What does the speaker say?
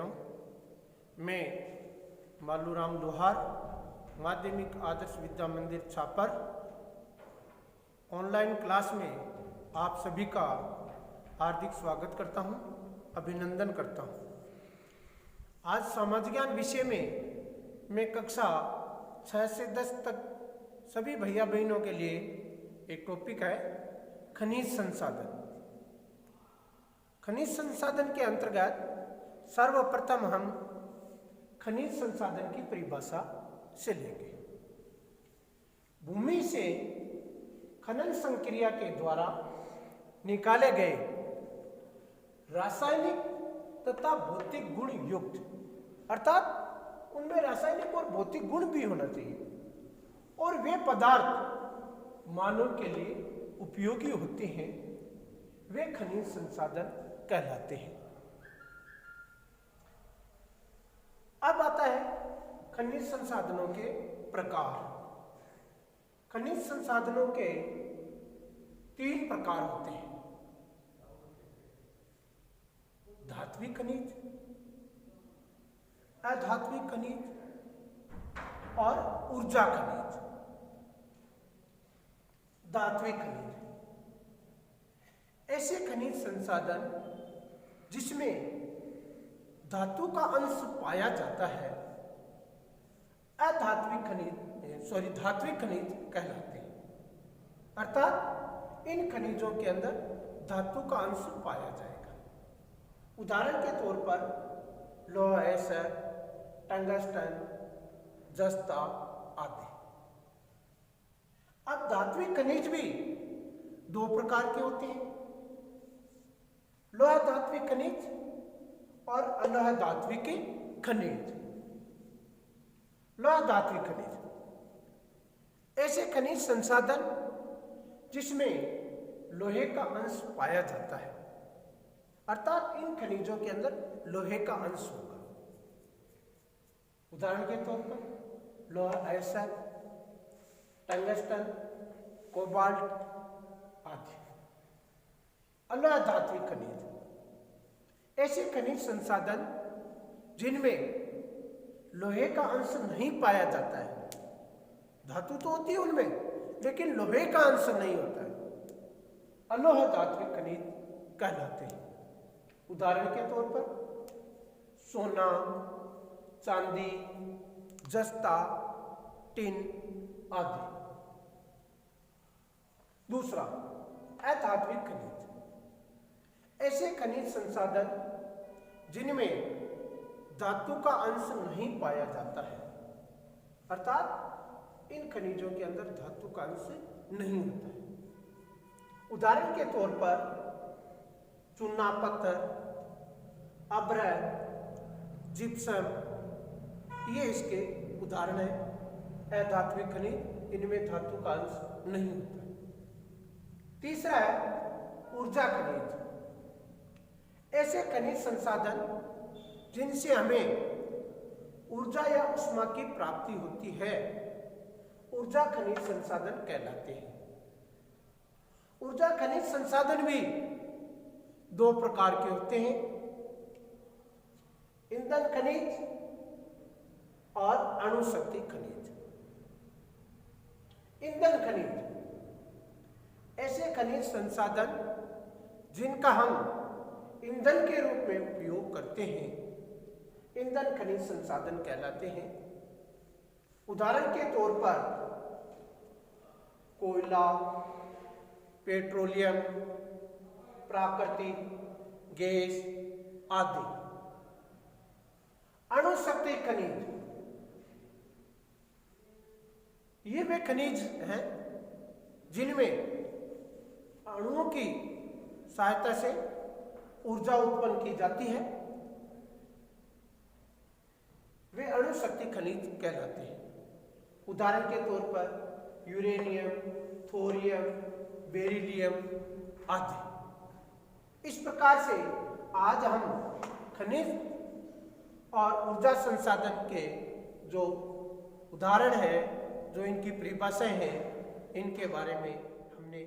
बहनों, मैं मालूराम लोहार, माध्यमिक आदर्श विद्या मंदिर छापर, ऑनलाइन क्लास में आप सभी का हार्दिक स्वागत करता हूं, अभिनंदन करता हूं। आज समाज ज्ञान विषय में मैं कक्षा 6 से 10 तक सभी भैया बहनों के लिए एक टॉपिक है खनिज संसाधन। खनिज संसाधन के अंतर्गत सर्वप्रथम हम खनिज संसाधन की परिभाषा से लेंगे। भूमि से खनन संक्रिया के द्वारा निकाले गए रासायनिक तथा भौतिक गुण युक्त, अर्थात उनमें रासायनिक और भौतिक गुण भी होना चाहिए, और वे पदार्थ मानव के लिए उपयोगी होते हैं, वे खनिज संसाधन कहलाते हैं। अब आता है खनिज संसाधनों के प्रकार। खनिज संसाधनों के 3 प्रकार होते हैं: धात्विक खनिज, अधात्विक खनिज और ऊर्जा खनिज। धात्विक खनिज ऐसे खनिज संसाधन जिसमें धातु का अंश पाया जाता है, धात्विक खनिज कहलाते हैं। अर्थात इन खनिजों के अंदर धातु का अंश पाया जाएगा। उदाहरण के तौर पर लोहा, एसर, टंगस्टन, जस्ता आदि। अब धात्विक खनिज भी 2 प्रकार के होते हैं: लोहा धात्विक खनिज और अलोह धात्विक खनिज। लोहा धात्विक खनिज ऐसे खनिज संसाधन जिसमें लोहे का अंश पाया जाता है, अर्थात इन खनिजों के अंदर लोहे का अंश होगा। उदाहरण के तौर पर लोहा, एसर, टंगस्टन, कोबाल्ट आदि। अलोह धात्विक खनिज ऐसे खनिज संसाधन जिनमें लोहे का अंश नहीं पाया जाता है। धातु तो होती है उनमें, लेकिन लोहे का अंश नहीं होता है, अलोह धात्विक खनिज कहलाते हैं। उदाहरण के तौर पर सोना, चांदी, जस्ता, टिन आदि। दूसरा, अधात्विक खनिज ऐसे खनिज संसाधन जिनमें धातु का अंश नहीं पाया जाता है, अर्थात इन खनिजों के अंदर धातु का अंश नहीं होता है। उदाहरण के तौर पर चूना पत्थर, अभ्र, जिप्सम, ये इसके उदाहरण है। अधात्विक खनिज, इनमें धातु का अंश नहीं होता है। तीसरा है ऊर्जा खनिज ऐसे खनिज संसाधन जिनसे हमें ऊर्जा या ऊष्मा की प्राप्ति होती है, ऊर्जा खनिज संसाधन कहलाते हैं। ऊर्जा खनिज संसाधन भी 2 प्रकार के होते हैं: ईंधन खनिज और अणुशक्ति खनिज। ईंधन खनिज ऐसे खनिज संसाधन जिनका हम ईंधन के रूप में उपयोग करते हैं, ईंधन खनिज संसाधन कहलाते हैं। उदाहरण के तौर पर कोयला, पेट्रोलियम, प्राकृतिक गैस आदि। अणुशक्ति खनिज ये वे खनिज हैं जिनमें अणुओं की सहायता से ऊर्जा उत्पन्न की जाती है, वे अणुशक्ति खनिज कहलाते हैं। उदाहरण के तौर पर यूरेनियम, थोरियम, बेरिलियम आदि। इस प्रकार से आज हम खनिज और ऊर्जा संसाधन के जो उदाहरण हैं, जो इनकी परिभाषाएं हैं, इनके बारे में हमने